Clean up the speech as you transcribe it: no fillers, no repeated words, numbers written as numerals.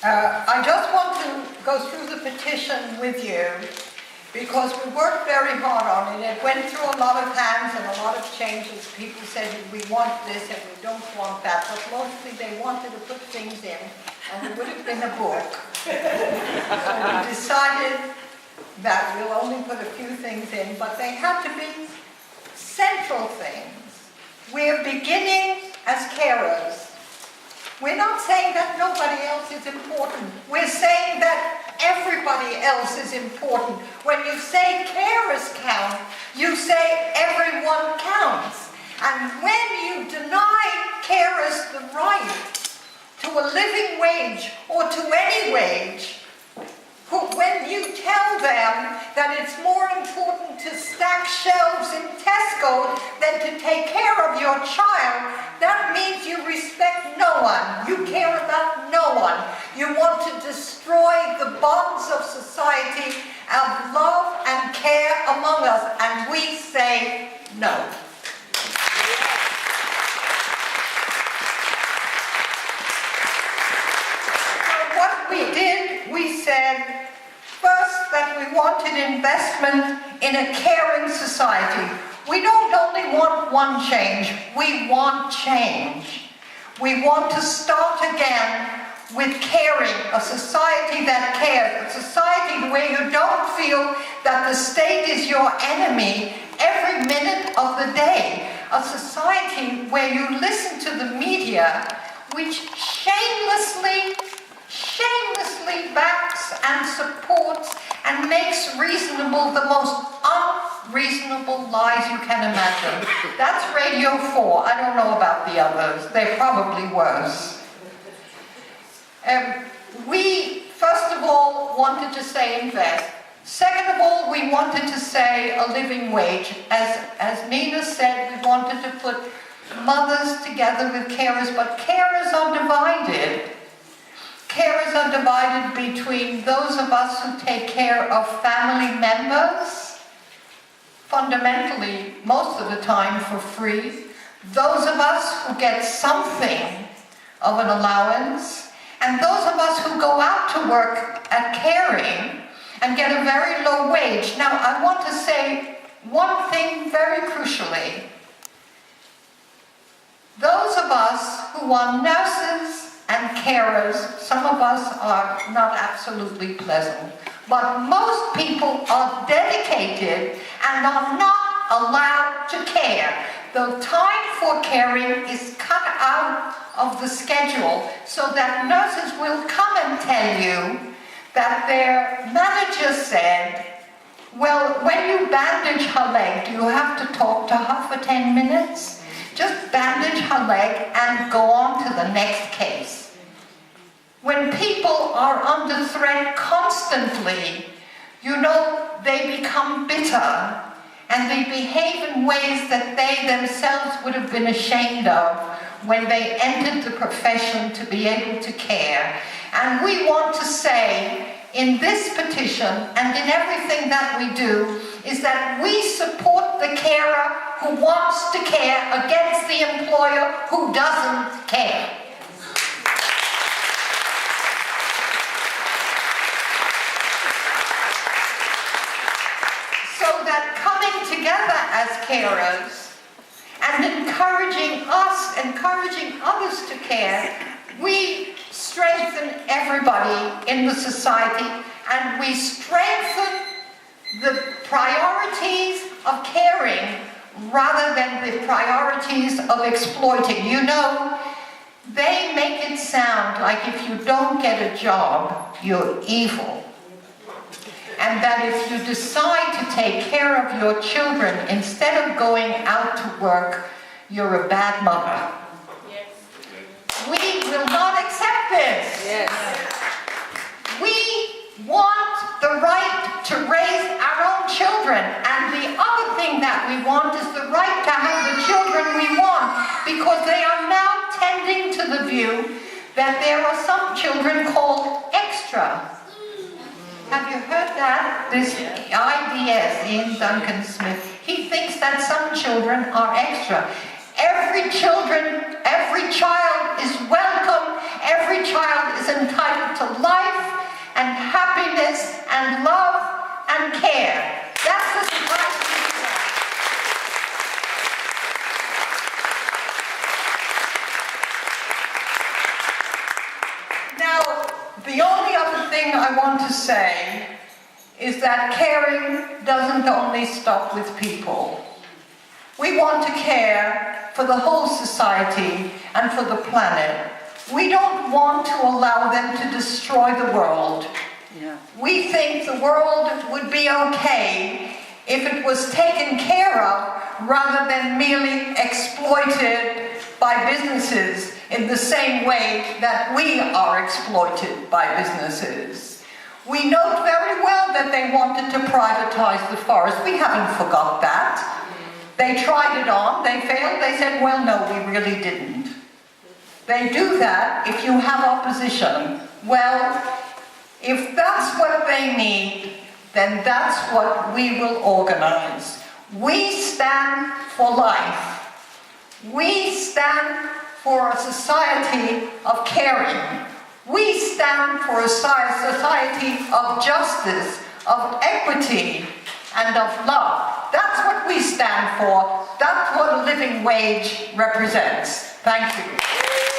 I just want to go through the petition with you because we worked very hard on it. It went through a lot of hands and a lot of changes. People said we want this and we don't want that, but mostly they wanted to put things in and it would have been a book. So we decided that we'll only put a few things in, but they had to be central things. We're beginning as carers. We're not saying that nobody else is important. We're saying that everybody else is important. When you say carers count, you say everyone counts. And when you deny carers the right to a living wage or to any wage, when you tell them that it's more important to stack shelves in Tesco than to take care of your child, that means you respect no one. You care about no one. You want to destroy the bonds of society, of love and care among us, and we say no. So what we did, we said, first, that we wanted investment in a caring society. We don't only want one change, we want change. We want to start again with caring, a society that cares, a society where you don't feel that the state is your enemy every minute of the day, a society where you listen to the media, which shamelessly backs and supports and makes reasonable the most unreasonable lies you can imagine. That's Radio 4. I don't know about the others. They're probably worse. We, first of all, wanted to say invest. Second of all, we wanted to say a living wage. As Nina said, we wanted to put mothers together with carers, but carers are divided. Carers are divided between those of us who take care of family members, fundamentally, most of the time for free, those of us who get something of an allowance, and those of us who go out to work at caring and get a very low wage. Now, I want to say one thing very crucially. Those of us who are nurses and carers, some of us are not absolutely pleasant, but most people are dedicated and are not allowed to care. The time for caring is cut out of the schedule so that nurses will come and tell you that their manager said, well, when you bandage her leg, do you have to talk to her for 10 minutes? Just bandage her leg and go on to the next case. When people are under threat constantly, you know, they become bitter and they behave in ways that they themselves would have been ashamed of when they entered the profession to be able to care. And we want to say in this petition and in everything that we do is that we support the carer who wants to care against the employer who doesn't care. So that coming together as carers and encouraging us, encouraging others to care, we strengthen everybody in the society and we strengthen the priorities of caring rather than the priorities of exploiting. You know, they make it sound like if you don't get a job, you're evil. And that if you decide to take care of your children instead of going out to work, you're a bad mother. Yes. We will not accept this. Yes. We want the right to raise our own children. And the other thing that we want is the right to have the children we want, because they are now tending to the view that there are some children called extra. Have you heard that? This IDS, Ian Duncan Smith, he thinks that some children are extra. Every child is welcome. Every child is entitled to care. That's the society we want. Now, the only other thing I want to say is that caring doesn't only stop with people. We want to care for the whole society and for the planet. We don't want to allow them to destroy the world. Yeah. We think the world would be okay if it was taken care of rather than merely exploited by businesses in the same way that we are exploited by businesses. We note very well that they wanted to privatize the forest. We haven't forgot that. They tried it on, they failed, they said, well, no, we really didn't. They do that if you have opposition. Well, if that's what they need, then that's what we will organize. We stand for life. We stand for a society of caring. We stand for a society of justice, of equity, and of love. That's what we stand for. That's what a living wage represents. Thank you.